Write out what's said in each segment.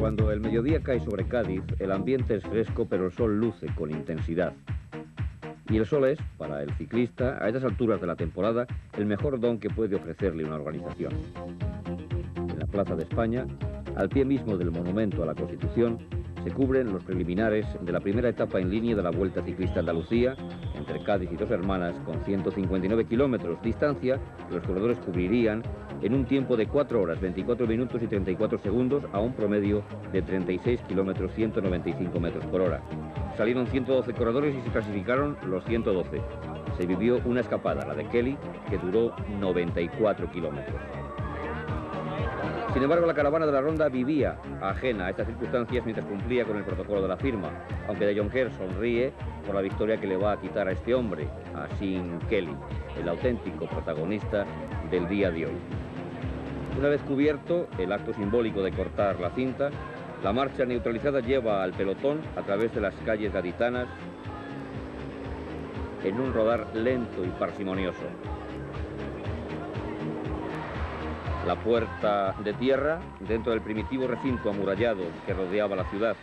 Cuando el mediodía cae sobre Cádiz, el ambiente es fresco, pero el sol luce con intensidad. Y el sol es, para el ciclista, a estas alturas de la temporada, el mejor don que puede ofrecerle una organización. En la Plaza de España, al pie mismo del monumento a la Constitución, se cubren los preliminares de la primera etapa en línea de la Vuelta Ciclista Andalucía, entre Cádiz y Dos Hermanas, con 159 kilómetros, distancia que los corredores cubrirían en un tiempo de 4 horas, 24 minutos y 34 segundos a un promedio de 36 kilómetros, 195 metros por hora. Salieron 112 corredores y se clasificaron los 112. Se vivió una escapada, la de Kelly, que duró 94 kilómetros. Sin embargo, la caravana de la Ronda vivía ajena a estas circunstancias mientras cumplía con el protocolo de la firma, aunque de Jonquer sonríe por la victoria que le va a quitar a este hombre, a Sean Kelly, el auténtico protagonista del día de hoy. Una vez cubierto el acto simbólico de cortar la cinta, la marcha neutralizada lleva al pelotón a través de las calles gaditanas en un rodar lento y parsimonioso. La puerta de tierra dentro del primitivo recinto amurallado que rodeaba la ciudad.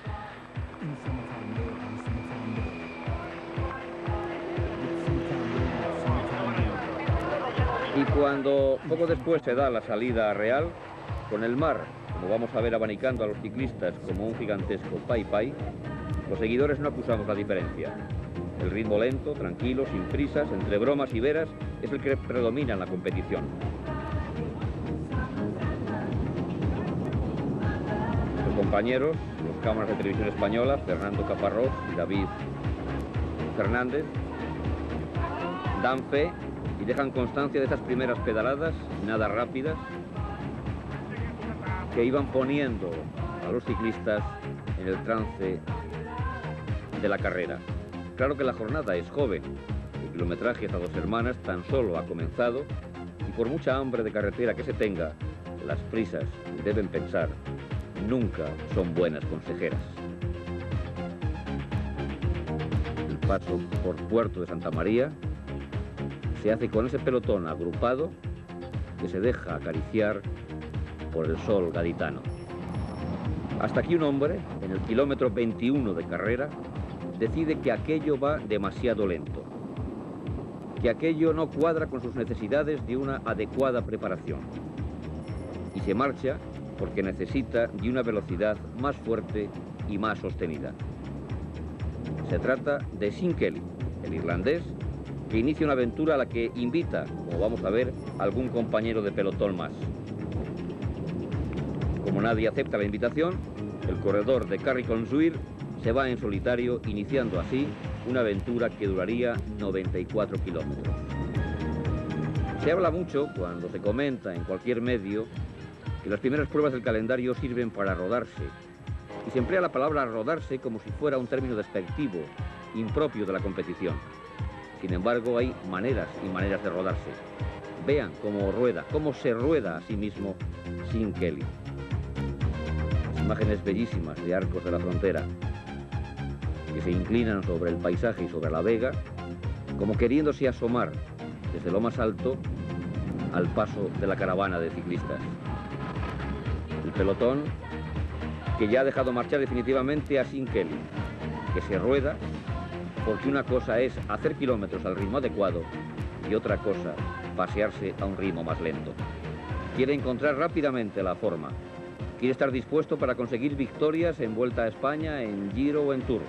Y cuando poco después se da la salida real, con el mar, como vamos a ver, abanicando a los ciclistas como un gigantesco pai-pai, los seguidores no acusamos la diferencia. El ritmo lento, tranquilo, sin prisas, entre bromas y veras, es el que predomina en la competición. Sus compañeros, los cámaras de televisión española, Fernando Caparrós y David Fernández, dan fe y dejan constancia de estas primeras pedaladas, nada rápidas, que iban poniendo a los ciclistas en el trance de la carrera. Claro que la jornada es joven, el kilometraje hasta Dos Hermanas tan solo ha comenzado y por mucha hambre de carretera que se tenga, las prisas, deben pensar, nunca son buenas consejeras. El paso por Puerto de Santa María se hace con ese pelotón agrupado que se deja acariciar por el sol gaditano. Hasta aquí un hombre, en el kilómetro 21 de carrera, decide que aquello va demasiado lento, que aquello no cuadra con sus necesidades de una adecuada preparación. Y se marcha porque necesita de una velocidad más fuerte y más sostenida. Se trata de Sean Kelly, el irlandés, que inicia una aventura a la que invita, como vamos a ver, algún compañero de pelotón más. Como nadie acepta la invitación, el corredor de Carrick-on-Suir se va en solitario, iniciando así una aventura que duraría 94 kilómetros. Se habla mucho, cuando se comenta en cualquier medio, que las primeras pruebas del calendario sirven para rodarse, y se emplea la palabra rodarse como si fuera un término despectivo, impropio de la competición. Sin embargo, hay maneras y maneras de rodarse. Vean cómo rueda, cómo se rueda a sí mismo Sean Kelly. Imágenes bellísimas de arcos de la frontera que se inclinan sobre el paisaje y sobre la vega, como queriéndose asomar desde lo más alto al paso de la caravana de ciclistas. El pelotón que ya ha dejado marchar definitivamente a Sean Kelly, que se rueda porque una cosa es hacer kilómetros al ritmo adecuado y otra cosa pasearse a un ritmo más lento. Quiere encontrar rápidamente la forma. Quiere estar dispuesto para conseguir victorias en Vuelta a España, en Giro o en Tour.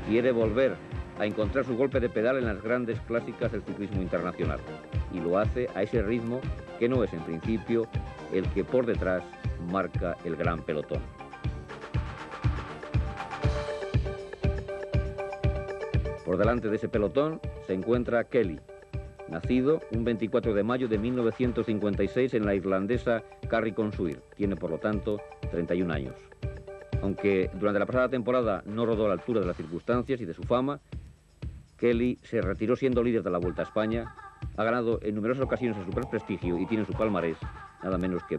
Quiere volver a encontrar su golpe de pedal en las grandes clásicas del ciclismo internacional. Y lo hace a ese ritmo que no es en principio el que por detrás marca el gran pelotón. Por delante de ese pelotón se encuentra Kelly, nacido un 24 de mayo de 1956 en la irlandesa Carrick-on-Suir. Tiene, por lo tanto, 31 años. Aunque durante la pasada temporada no rodó a la altura de las circunstancias y de su fama, Kelly se retiró siendo líder de la Vuelta a España, ha ganado en numerosas ocasiones el superprestigio y tiene en su palmarés nada menos que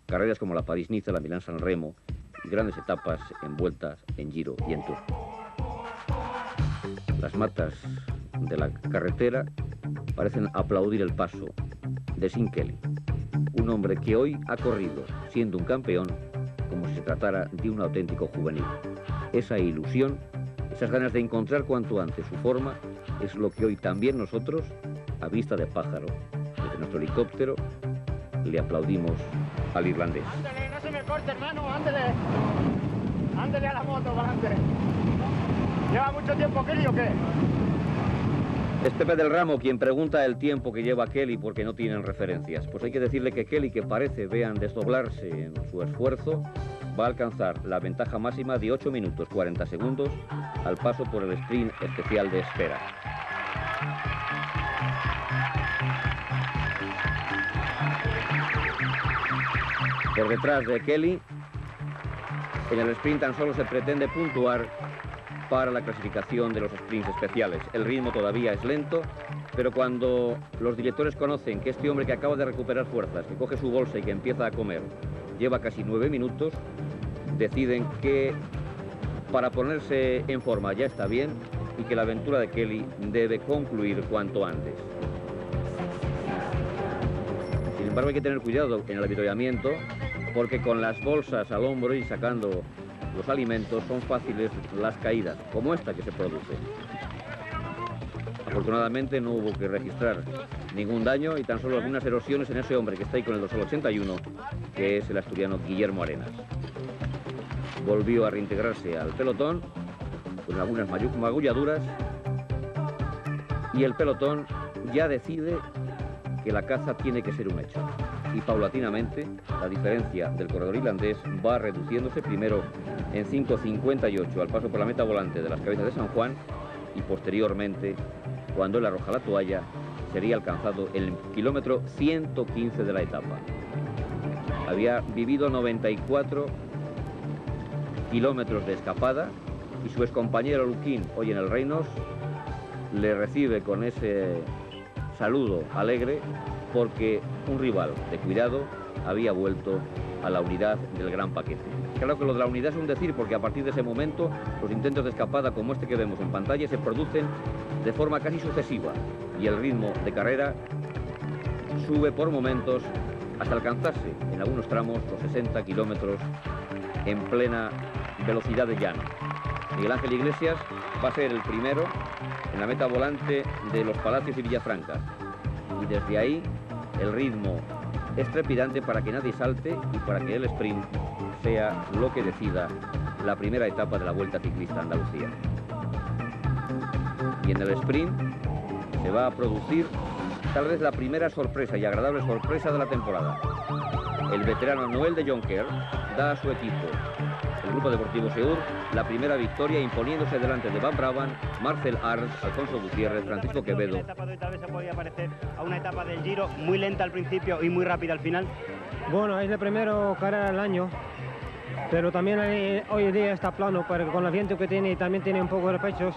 carreras como la París-Niza, la Milán-San Remo y grandes etapas en vueltas, en Giro y en Tour. Las matas de la carretera parecen aplaudir el paso de Sean Kelly, un hombre que hoy ha corrido, siendo un campeón, como si se tratara de un auténtico juvenil. Esa ilusión, esas ganas de encontrar cuanto antes su forma, es lo que hoy también nosotros, a vista de pájaro, desde nuestro helicóptero, le aplaudimos al irlandés. Ándale, no se me corte, hermano, ándale. Ándale a la moto, adelante. ¿Lleva mucho tiempo Kelly o qué? Es Pepe del Ramo quien pregunta el tiempo que lleva Kelly porque no tienen referencias. Pues hay que decirle que Kelly, que parece, vean, desdoblarse en su esfuerzo, va a alcanzar la ventaja máxima de 8 minutos 40 segundos al paso por el sprint especial de espera. Por detrás de Kelly, en el sprint tan solo se pretende puntuar para la clasificación de los sprints especiales. El ritmo todavía es lento, pero cuando los directores conocen que este hombre que acaba de recuperar fuerzas, que coge su bolsa y que empieza a comer, lleva casi 9 minutos, deciden que para ponerse en forma ya está bien y que la aventura de Kelly debe concluir cuanto antes. Sin embargo, hay que tener cuidado en el avituallamiento, porque con las bolsas al hombro y sacando los alimentos son fáciles las caídas, como esta que se produce. Afortunadamente no hubo que registrar ningún daño y tan solo algunas erosiones en ese hombre que está ahí con el dorsal 81, que es el asturiano Guillermo Arenas. Volvió a reintegrarse al pelotón con algunas magulladuras y el pelotón ya decide que la caza tiene que ser un hecho. Y paulatinamente la diferencia del corredor irlandés va reduciéndose, primero en 5:58 al paso por la meta volante de las Cabezas de San Juan y posteriormente, cuando él arroja la toalla, sería alcanzado el kilómetro 115 de la etapa. Había vivido 94 kilómetros de escapada y su excompañero Luquín, hoy en el Reinos, le recibe con ese saludo alegre porque un rival de cuidado había vuelto a la unidad del gran paquete. Claro que lo de la unidad es un decir, porque a partir de ese momento los intentos de escapada como este que vemos en pantalla se producen de forma casi sucesiva y el ritmo de carrera sube por momentos hasta alcanzarse en algunos tramos los 60 kilómetros en plena velocidad de llano. Miguel Ángel Iglesias va a ser el primero en la meta volante de Los Palacios y Villafranca y desde ahí el ritmo es trepidante para que nadie salte y para que el sprint sea lo que decida la primera etapa de la Vuelta Ciclista a Andalucía. Y en el sprint se va a producir tal vez la primera sorpresa y agradable sorpresa de la temporada. El veterano Noel de Jonker da a su equipo, el Grupo Deportivo Seur, la primera victoria imponiéndose delante de Van Brabant, Marcel Arns, Alfonso Gutiérrez, Francisco Quevedo. La etapa de hoy tal vez se podía parecer a una etapa del Giro muy lenta al principio y muy rápida al final. Bueno, es la primera carrera del año, pero también hoy en día está plano, porque con el viento que tiene también tiene un poco de pechos,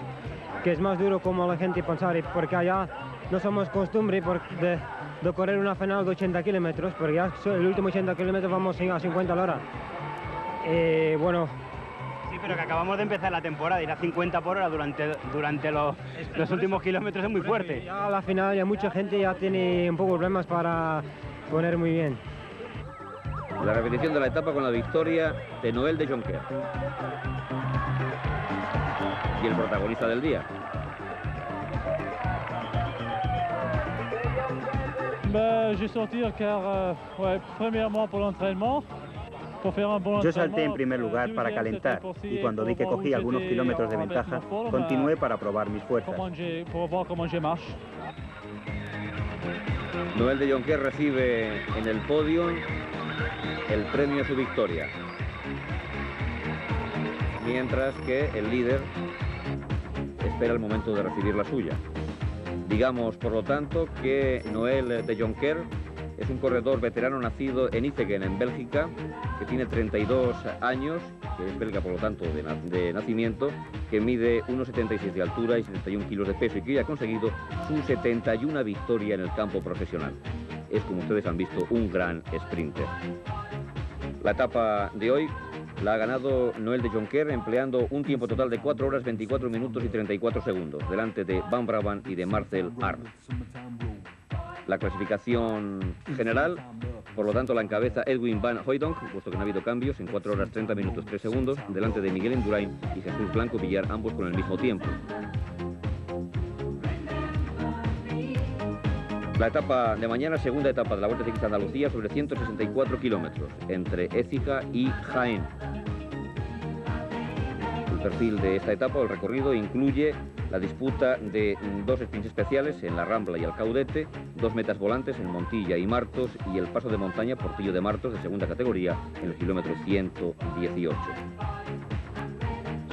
que es más duro como la gente pensar, porque allá no somos costumbre de correr una final de 80 kilómetros, porque ya el último 80 kilómetros vamos a 50 a la hora. Bueno. Sí, pero que acabamos de empezar la temporada, ir a 50 por hora durante los últimos kilómetros es muy fuerte. Ya a la final ya mucha gente ya tiene un poco de problemas para poner muy bien. La repetición de la etapa con la victoria de Noel de Jonker. Y el protagonista del día. J'ai sorti car, premièrement pour l'entraînement. Yo salté en primer lugar para calentar y cuando vi que cogí algunos kilómetros de ventaja, continué para probar mis fuerzas. Noel de Jonker recibe en el podio el premio a su victoria, mientras que el líder espera el momento de recibir la suya. Digamos, por lo tanto, que Noel de Jonker es un corredor veterano nacido en Icegen, en Bélgica, que tiene 32 años, que es belga por lo tanto de nacimiento, que mide 1,76 de altura y 71 kilos de peso y que hoy ha conseguido su 71 victoria en el campo profesional. Es, como ustedes han visto, un gran sprinter. La etapa de hoy la ha ganado Noel de Jonker empleando un tiempo total de 4 horas, 24 minutos y 34 segundos, delante de Van Brabant y de Marcel Arns. La clasificación general Por lo tanto, la encabeza Edwin van Hooijdonk, puesto que no ha habido cambios, en 4 horas 30 minutos 3 segundos, delante de Miguel Indurain y Jesús Blanco Villar, ambos con el mismo tiempo. La etapa de mañana, segunda etapa de la Vuelta Ciclista Andalucía, sobre 164 kilómetros, entre Écija y Jaén. El perfil de esta etapa, o el recorrido, incluye la disputa de 2 sprints especiales en la Rambla y el Caudete, 2 metas volantes en Montilla y Martos y el paso de montaña Portillo de Martos de segunda categoría en el kilómetro 118.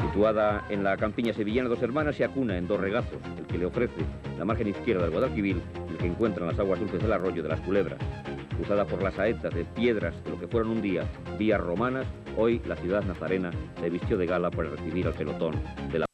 Situada en la campiña sevillana Dos Hermanas, se acuna en Dos Regazos, el que le ofrece la margen izquierda del Guadalquivir, el que encuentra en las aguas dulces del arroyo de las Culebras. Cruzada por las saetas de piedras de lo que fueron un día vías romanas, hoy la ciudad nazarena se vistió de gala para recibir al pelotón de la